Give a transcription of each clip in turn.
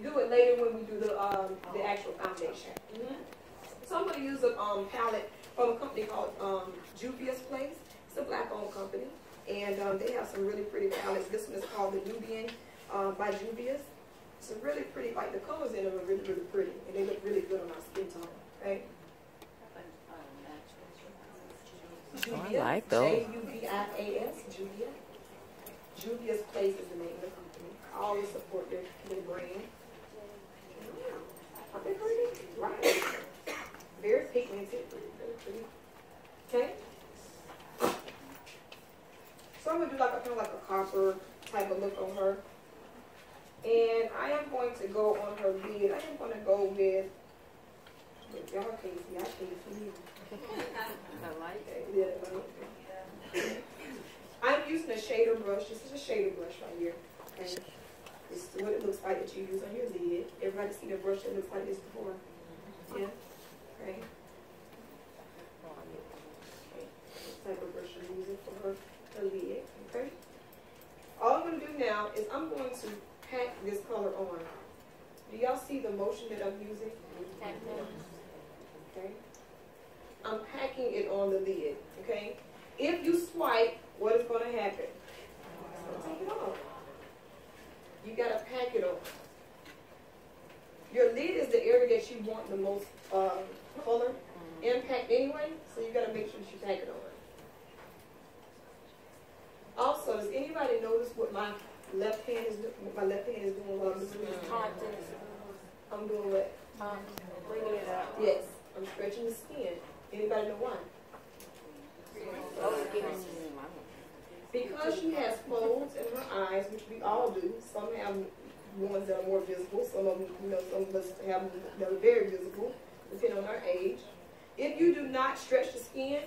do it later when we do the actual foundation. So I'm going to use a palette from a company called Juvia's Place. It's a black-owned company, and they have some really pretty palettes. This one is called the Nubian by Juvia's. It's a really pretty, like the colors in them are really, really pretty, and they look really good on our skin tone. Okay. Juvia, I like those. Juvias. Juvia. Juvia's Place is the name of the company. I always support their brand. Are they pretty? Right. Very pigmented. Very pretty. Okay. So I'm gonna do like a kind of like a copper type of look on her. And I am going to go on her lid. I am going to go with y'all can't see, I can't see. I like it. Yeah, I'm using a shader brush. This is a shader brush right here. Okay. This is what it looks like that you use on your lid. Everybody see the brush that looks like this before? Yeah? Okay. This type of brush I'm using for her lid. Okay? All I'm going to do now is I'm going to pack this color on. Do y'all see the motion that I'm using? Okay. I'm packing it on the lid. Okay. If you swipe, what is going to happen? It's going to take it off. You got to pack it on. Your lid is the area that you want the most color impact anyway, so you got to make sure that you pack it on. Also, does anybody notice what my left hand is doing? What my left hand is doing while I'm doing this? I'm doing what? Bringing it up. Yes, I'm stretching the skin. Anybody know why? Because she has folds in her eyes, which we all do. Some have ones that are more visible. Some of them, some of us have them that are very visible, depending on our age. If you do not stretch the skin,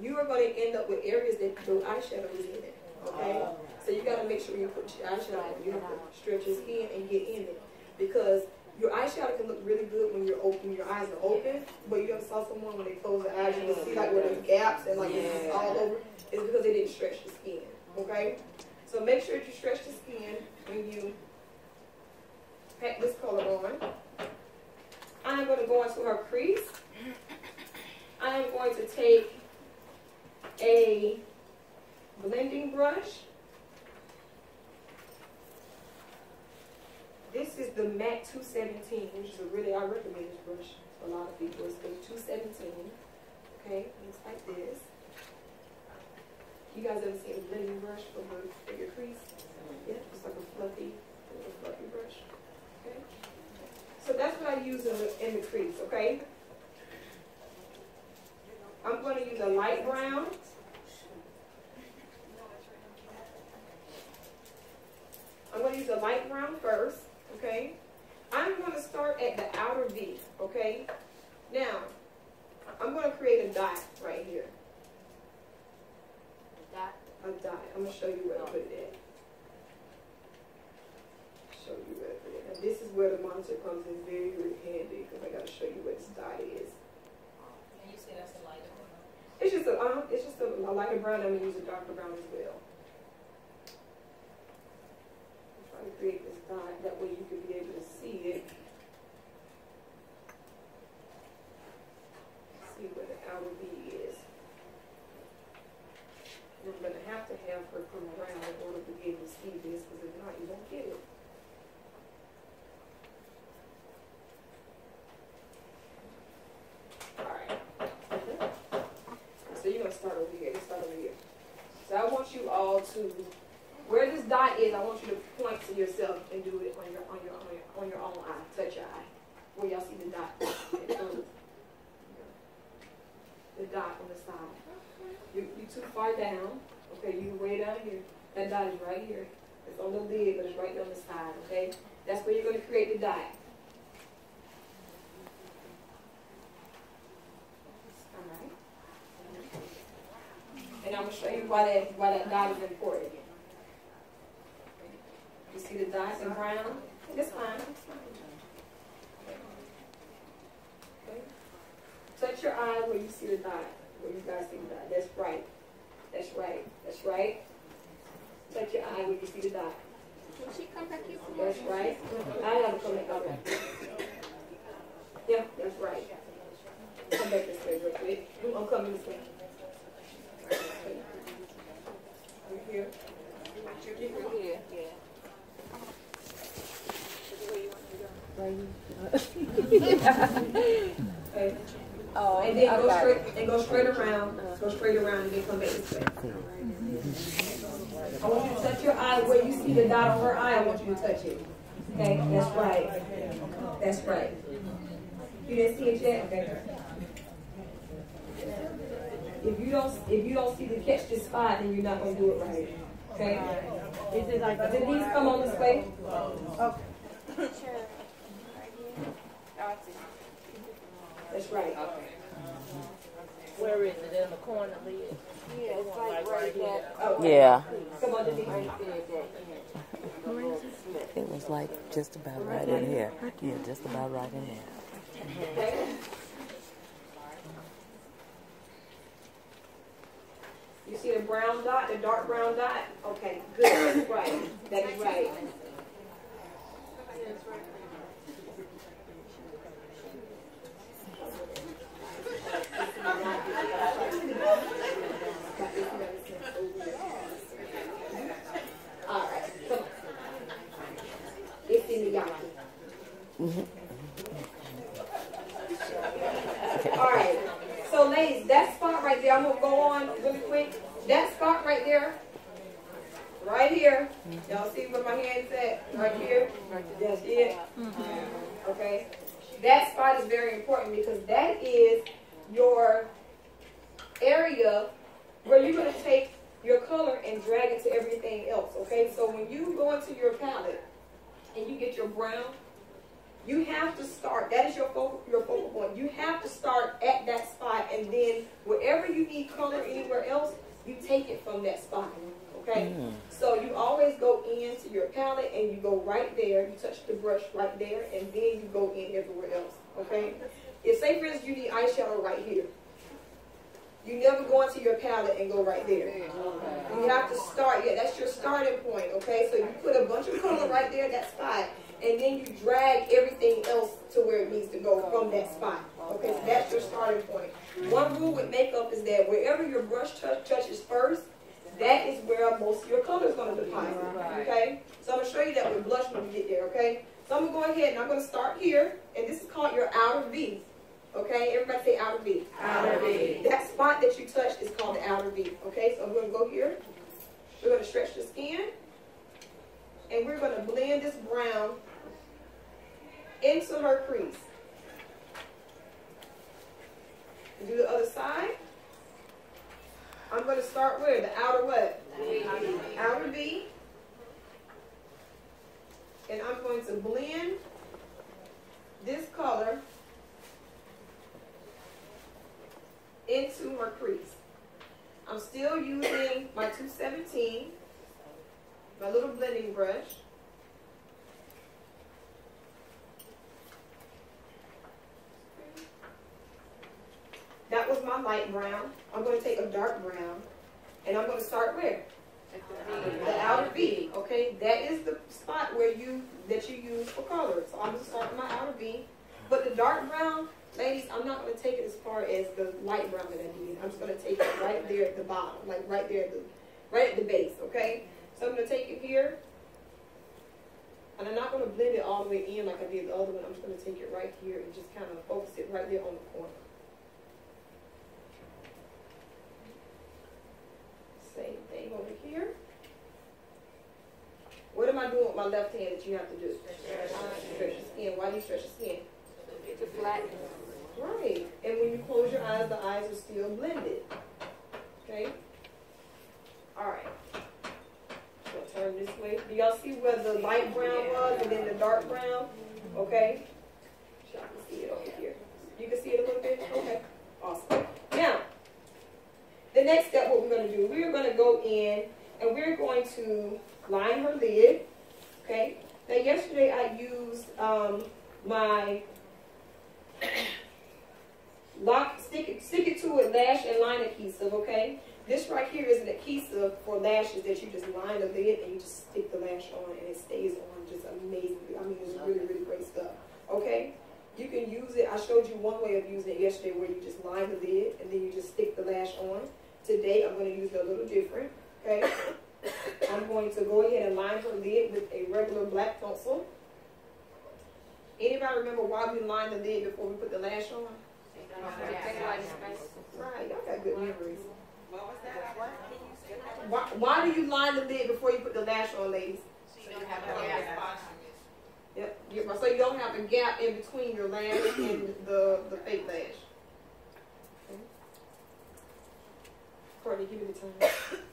you are going to end up with areas that the eyeshadow is in it. Okay? So you got to make sure you put your eyeshadow on. You have to stretch your skin and get in it. Because your eyeshadow can look really good when you're open, your eyes are open, but you ever saw someone when they close their eyes, you can see like where there's gaps and like it's all over. It's because they didn't stretch the skin. Okay? So make sure that you stretch the skin when you pack this color on. I'm going to go into her crease. I am going to take a blending brush. This is the MAC 217, which is I recommend this brush for a lot of people. It's the 217. Okay, looks like this. You guys ever seen a blending brush for your crease? Yeah, it's like a fluffy brush. Okay. So that's what I use in the crease, okay? I'm going to use a light brown. I'm going to use a light brown first, okay? I'm going to start at the outer V, okay? Now, I'm going to create a dot right here. A dot. I'm going to show you where to put it at. Show you where to put it. Now, this is where the monitor comes in very, very handy because I got to show you where this dot is. And you say that's a lighter brown? It's just a lighter brown. I'm going to use a darker brown as well. I'm trying to create this dot. That way you can be able to see it. See where the outer V is. And I'm going to have her come around in order to be able to see this, because if not, you won't get it. Alright. So you're going to start over here. Let's start over here. So I want you all to, where this dot is, I want you to point to yourself and do it on your own eye. Touch your eye. Where y'all see the dot. The dot on the side. You're too far down. Okay, you're way down here. That dot is right here. It's on the lid, but it's right on the side, okay? That's where you're going to create the dot. Alright. And I'm going to show you why that dot is important. You see the dots in brown? It's fine. Okay. Touch your eye where you see the dot. Where you guys see the dot. That's right. That's right. That's right. Touch your eye where you see the dot. Will she come back here? That's right. I have to come Okay. Yeah, that's right. Come back this way real quick. I'm coming this way. Right here. Yeah, yeah. Okay. Oh, And then go straight around. Go straight around and then come back this way. I want you to touch your eye where you see the dot on her eye. I want you to touch it. Okay, that's right. That's right. You didn't see it yet? Okay. If you don't see the catch this spot, then you're not gonna do it right. Okay? Is it like Did these come on this way? okay. Sure. Right here. Oh, I see. That's right. Where is it? In the corner, Leah? Yeah, it's like right there. Okay. Yeah, Come on, Denise. Right there, that. it was like just about right in here. Yeah, just about right in there. Okay. You see the brown dot, the dark brown dot? Okay, good. That's right. That is right. All right, come on. It's in the yaki. All right. So, ladies, that spot right there, I'm going to go on really quick. That spot right there, right here. Y'all see where my hand's at? Right here. That's it. Okay. That spot is very important because that is your area where you're going to take your color and drag it to everything else. Okay. So when you go into your palette and you get your brown, you have to start, that is your focal point. You have to start at that spot, and then wherever you need color anywhere else, you take it from that spot. Okay? So you always go into your palette and you go right there, you touch the brush right there, and then you go in everywhere else. Okay? If, say for instance, you need eyeshadow right here, you never go into your palette and go right there. You have to start, yeah, that's your starting point. Okay? So you put a bunch of color right there, that spot, and then you drag everything else to where it needs to go from that spot. Okay, so that's your starting point. One rule with makeup is that wherever your brush touches first, that is where most of your color is going to deposit. Okay, so I'm going to show you that with blush when we get there. Okay, so I'm going to go ahead and I'm going to start here, and this is called your outer V. Okay, everybody say outer V. Outer V. That spot that you touched is called the outer V. Okay, so I'm going to go here. We're going to stretch the skin. And we're going to blend this brown into her crease. Do the other side. I'm going to start where? The outer what? Outer V. And I'm going to blend this color into her crease. I'm still using my 217. My little blending brush. That was my light brown. I'm going to take a dark brown, and I'm going to start where? The outer V. Okay, that is the spot where you use for color. So I'm going to start with my outer V. But the dark brown, ladies, I'm not going to take it as far as the light brown that I did. I'm just going to take it right there at the bottom, like right there, right at the base. Okay. So I'm going to take it here, and I'm not going to blend it all the way in like I did the other one. I'm just going to take it right here and just kind of focus it right there on the corner. Same thing over here. What am I doing with my left hand that you have to do? Stretch the skin. Why do you stretch the skin? To flatten. Right. And when you close your eyes, the eyes are still blended. Okay? All right. Turn this way. Do y'all see where the light brown was and then the dark brown? Okay. Y'all can see it over here. You can see it a little bit? Okay. Awesome. Now, the next step, what we're going to do, we're going to go in and we're going to line her lid. Okay. Now, yesterday I used my stick it to it lash and line adhesive. Okay. This right here is an adhesive for lashes that you just line the lid and you just stick the lash on and it stays on just amazingly. I mean, it's really, really great stuff. one way of using it yesterday where you just line the lid and then you just stick the lash on. Today I'm going to use it a little different, okay? I'm going to go ahead and line her lid with a regular black pencil. Anybody remember why we lined the lid before we put the lash on? Right, y'all got good memories. What was that? Why do you line the lid before you put the lash on, ladies? So you don't have a gap. Yep. So you don't have a gap in between your lash and the fake lash. Okay. Courtney, give me the time.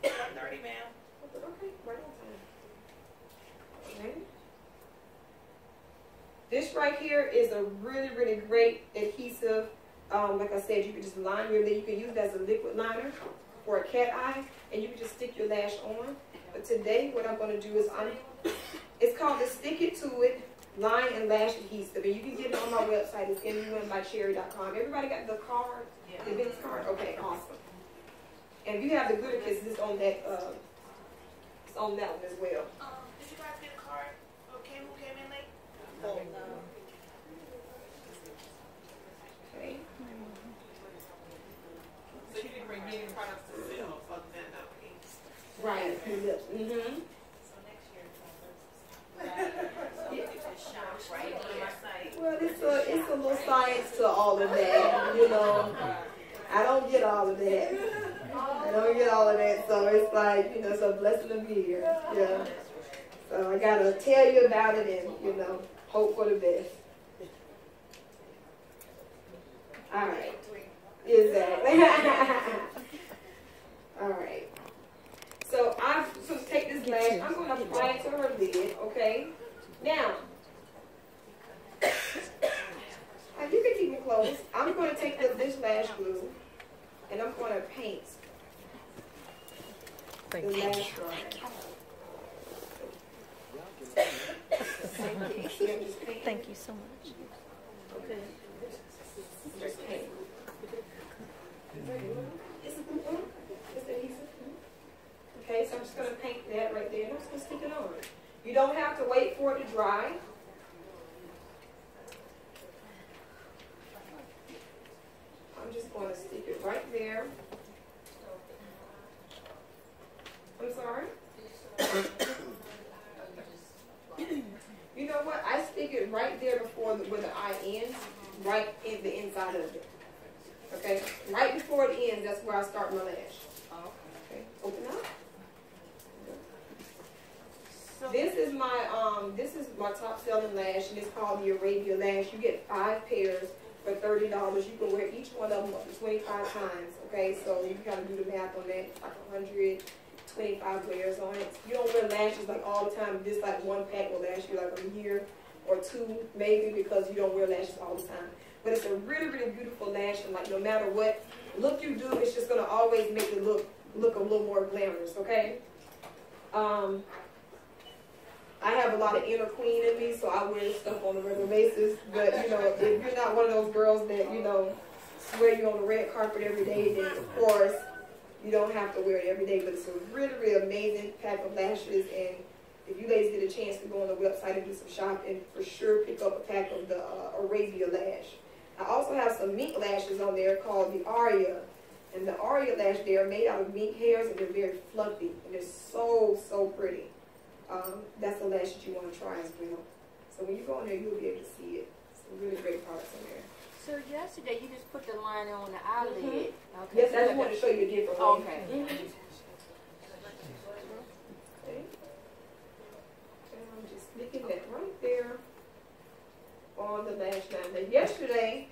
1:30, ma'am. Okay, right on time. Okay. This right here is a really, really great adhesive. Like I said, you can just line your lid. You can use it as a liquid liner for a cat eye, and you can just stick your lash on. But today, what I'm going to do is it's called the Stick It To It Line and Lash Adhesive, and you can get it on my website. It's munbycherry.com. Everybody got the card, the business card? Okay, awesome. And if you have the glitter kisses, it's on that. It's on that one as well. Did you guys get a card? Okay, who came in late? Oh, no. Okay. So you can bring any products to sell other than the pinks. Right. Mm-hmm. So next year so you can just shop right on my site. Well, it's a little science to all of that, you know. I don't get all of that. I don't get all of that, so it's like, you know, it's a blessing to be here. Yeah. So I gotta tell you about it and, you know, hope for the best. All right. Exactly. All right. So I'm going to take this lash. I'm going to apply it to her lid, okay? Now, you can keep it closed. I'm going to take this lash glue and I'm going to paint the lash line. Thank you so much. Okay. Just paint. It's adhesive. Okay, so I'm just going to paint that right there and I'm just going to stick it on. You don't have to wait for it to dry. I'm just going to stick it right there. I'm sorry? You know what? I stick it right there before where the eye ends, right in the inside of it. Okay? Right before it ends, that's where I start my lash. Okay, open up. This is my top selling lash, and it's called the Arabia lash. You get 5 pairs for $30. You can wear each one of them up to 25 times. Okay, so you gotta do the math on that. It's like 125 layers on it. You don't wear lashes like all the time. Just like one pack will last you like a year or 2, maybe, because you don't wear lashes all the time. But it's a really, really beautiful lash, and like no matter what look you do, it's just gonna always make it look a little more glamorous. Okay. I have a lot of inner queen in me, so I wear stuff on a regular basis. But, you know, if you're not one of those girls that, you know, swear you're on the red carpet every day, then, of course, you don't have to wear it every day. But it's a really, really amazing pack of lashes. And if you ladies get a chance to go on the website and do some shopping, for sure pick up a pack of the Arabia lash. I also have some mink lashes on there called the Aria. And the Aria lash, they are made out of mink hairs, and they're very fluffy. And they're so, so pretty. That's the lash that you want to try as well. So when you go in there, you'll be able to see it. Some really great products in there. So yesterday you just put the liner on the eyelid. Okay. Yes, I just wanted to show you a different way. Okay. Okay. And I'm just sticking that right there on the lash line. Now yesterday,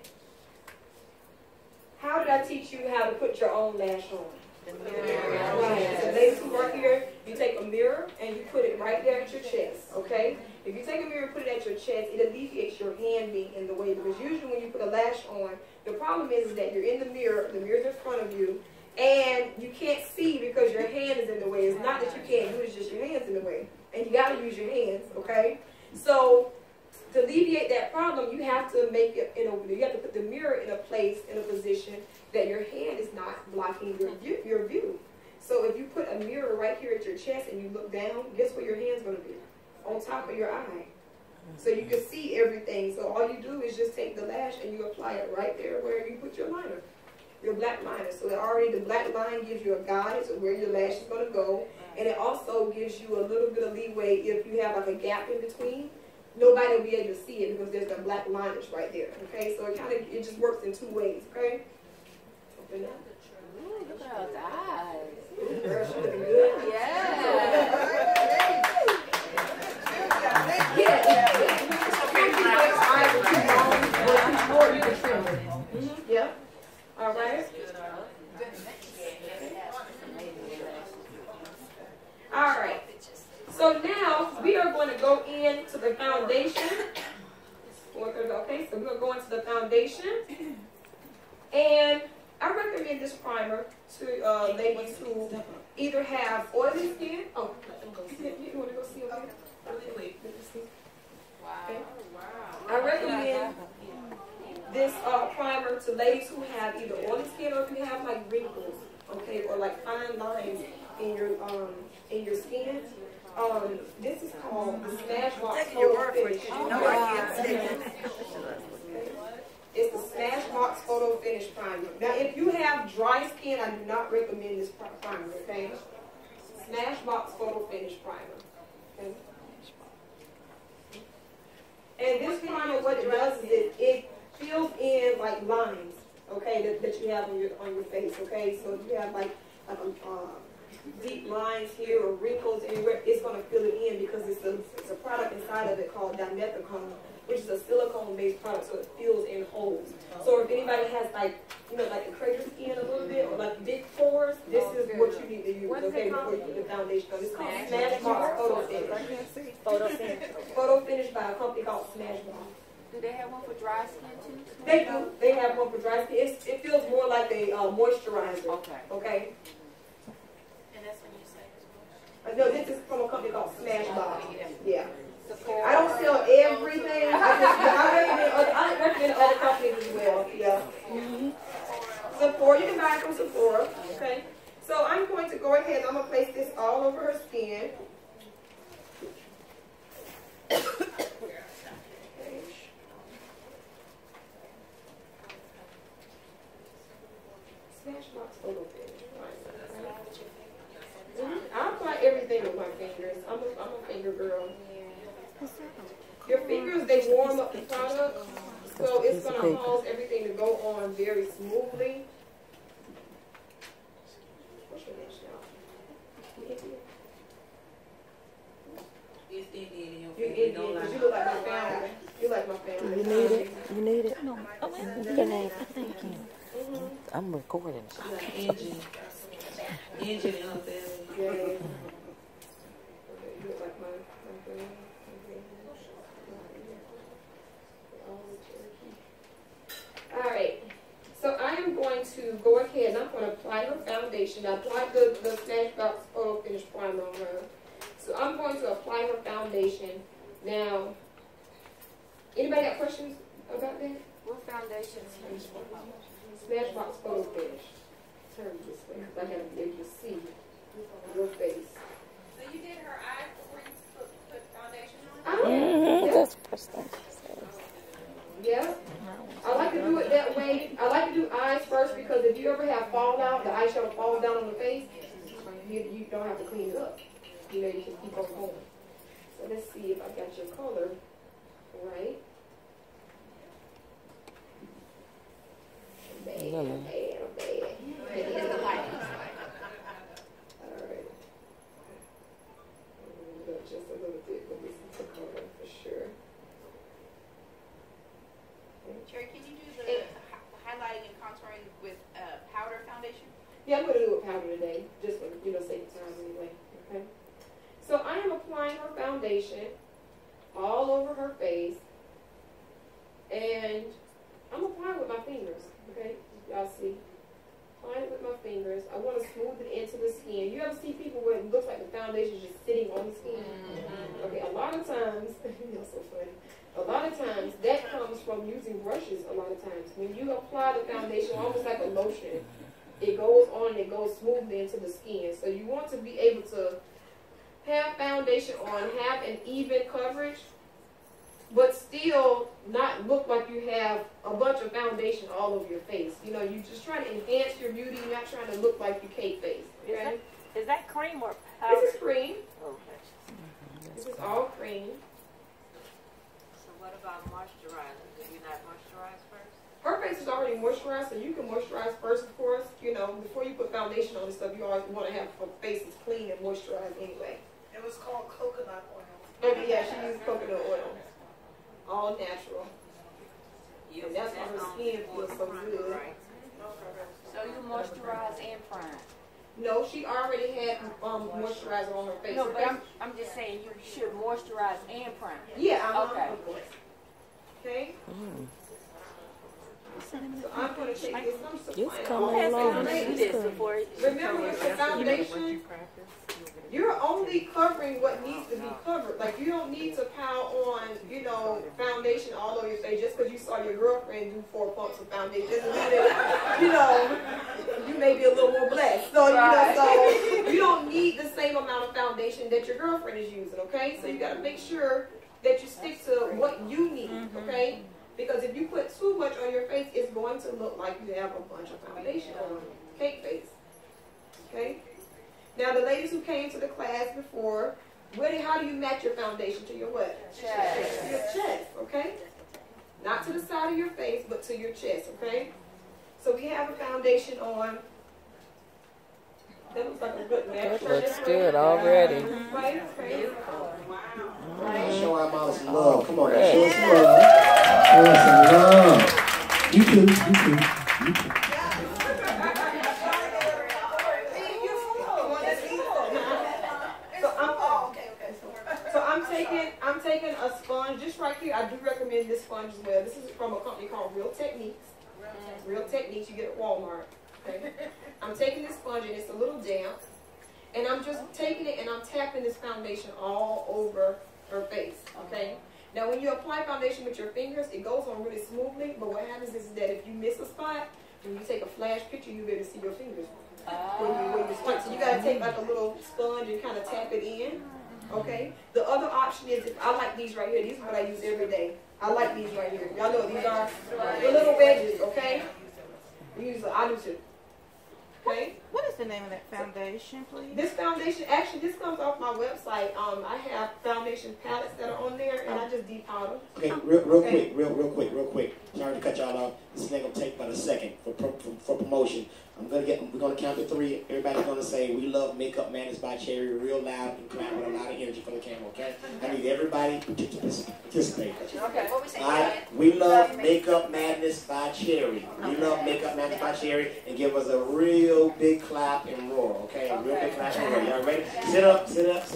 how did I teach you how to put your own lash on? Right. So ladies who work here, you take a mirror and you put it right there at your chest, okay? If you take a mirror and put it at your chest, it alleviates your hand being in the way, because usually when you put a lash on, the problem is that you're in the mirror's in front of you, and you can't see because your hand is in the way. It's not that you can't do it, it's just your hand's in the way. And you gotta use your hands, okay? So to alleviate that problem, you have to make it, you have to put the mirror in a place, in a position that your hand is not blocking your view. So if you put a mirror right here at your chest and you look down, guess where your hand's going to be? On top of your eye. So you can see everything. So all you do is just take the lash and you apply it right there where you put your liner, your black liner. So the black line gives you a guide of where your lash is going to go. And it also gives you a little bit of leeway if you have like a gap in between. Nobody will be able to see it because there's the black liners right there. Okay, so it just works in 2 ways. Okay. Open up. Ooh, look at those eyes. Girl, she looking good. Yeah. Yeah. All right. All right. So now we are going to go into the foundation. Okay, so we're going to go into the foundation. And I recommend this primer to ladies who either have oily skin. Oh, you want to go see over here? Wow. Okay. I recommend this primer to ladies who have either oily skin or if you have like wrinkles, okay, or like fine lines in your skin. This is called the Smashbox Photo Finish. It's the Smashbox Photo Finish Primer. Now, if you have dry skin, I do not recommend this primer, okay? Smashbox Photo Finish Primer. Okay? And this primer, what it does is it fills in like lines, okay, that you have on your face, okay? So if you have like deep lines here or wrinkles anywhere, it's going to fill it in because it's a product inside of it called dimethicone, which is a silicone-based product, so it fills in holes. So if anybody has like the crater skin a little bit or like big pores, this is what you need to use, okay, before you put the foundation on. It's called Smashbox Photo Finish. Photo Finish by a company called Smashbox. Do they have one for dry skin too? They do. They have one for dry skin. It feels more like a moisturizer. Okay. Okay. And that's when you say No, this is from a company called Smashbox. Yeah. Sephora. I don't sell everything. I recommend other companies as well. Yeah. Sephora. You can buy it from Sephora. Okay. So I'm going to go ahead and I'm going to place this all over her skin. Smashbox Photo Finish. I apply everything with my fingers. I'm a finger girl. Your fingers, they warm up the product, so it's going to cause everything to go on very smoothly. What's your name now? it's Indian. You're Indian, because you look like my family. You like my family. You need it? You need it? No. You can have it. Thank you. I'm recording. Engine in her belly. Yeah. You look like my family. Alright, so I am going to go ahead and I'm going to apply her foundation. I applied the Smashbox Photo Finish Primer on her. So I'm going to apply her foundation. Now, anybody got questions about that? What foundation? Smashbox Photo Finish. Turn this way because I have to be able to see your face. So you did her eyes before you put foundation on? Yeah. That's the first thing she says. Yeah. I like to do it that way. I like to do eyes first because if you ever have fallout, the eyeshadow falls down on the face, you don't have to clean it up. You know, you can keep on going. So let's see if I got your color right. Bad. All right. Just a little bit, but this is the color for sure. Cherry, can you do the highlighting and contouring with powder foundation? Yeah, I'm going to do it powder today, just for, sake of time anyway. Okay. So I am applying her foundation all over her face, and I'm applying with my fingers. Okay, y'all see? Applying it with my fingers. I want to smooth it into the skin. You ever see people where it looks like the foundation is just sitting on the skin? Okay, a lot of times, so funny. A lot of times that comes from using brushes. A lot of times when you apply the foundation almost like a lotion, it goes on and it goes smoothly into the skin. So you want to be able to have foundation on, have an even coverage, but still not look like you have a bunch of foundation all over your face. You know, you're just trying to enhance your beauty. You're not trying to look like you cake face. Okay? Is that cream or powder? This is cream. Okay. This is all cream. So what about moisturizer? Do you not moisturize first? Her face is already moisturized, so you can moisturize first, of course. You know, before you put foundation on and stuff, you always want to have her face is clean and moisturized anyway. It was called coconut oil. Okay, yeah, she uses coconut oil. All natural. You And that's why her skin feels so good. Right. So you moisturize and prime. No, she already had moisturizer on her face. No, Her but face- I'm just saying you should moisturize and prime. yeah, Okay. of course. Okay? So I'm going to take this. I'm so It's fine. coming Okay, along. so Do this before remember with the foundation, you're only covering what needs to be covered. Like, you don't need to pile on, you know, foundation all over your face just because you saw your girlfriend do 4 pumps of foundation. Doesn't mean that, you know, you may be a little more blessed. So, you know, so you don't need the same amount of foundation that your girlfriend is using, okay? So you got to make sure that you stick to what you need, okay? Because if you put too much on your face, it's going to look like you have a bunch of foundation on cake face, okay? Now, the ladies who came to the class before, how do you match your foundation to your what? Chest. Your chest, okay? Not to the side of your face, but to your chest, okay? So we have a foundation on. That looks like a good match. That looks good already. Right, okay. Show our mom some love. Come on, show us some love. Show us some love. You too. You too. You too. I'm taking a sponge just right here. I do recommend this sponge as well. This is from a company called Real Techniques. Real Techniques you get at Walmart. Okay. I'm taking this sponge and it's a little damp. And I'm just taking it and I'm tapping this foundation all over her face. Okay. Now when you apply foundation with your fingers, it goes on really smoothly. But what happens is that if you miss a spot, when you take a flash picture, you'll be able to see your fingers. When you squint. So you gotta take like a little sponge and kind of tap it in. Okay. The other option is, I like these right here. These are what I use every day. I like these right here. Y'all know what these are? The little wedges. Okay. I do too. Okay. What is the name of that foundation, please? This foundation, actually, this comes off my website. I have foundation palettes that are on there, and I just depowder them. Okay, real quick. Sorry to cut y'all off. This ain't gonna take about a second for promotion. We're gonna count to 3. Everybody's gonna say "We love Makeup Madness" by Cherry real loud and clap with a lot of energy for the camera. Okay? I need everybody to participate. Okay. What we say? All right. We love Makeup Madness by Cherry. We love Makeup Madness by Cherry, and give us a real big clap and roar. Okay? A real big clap and roar. Y'all ready? Sit up. Get the drink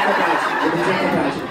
about you.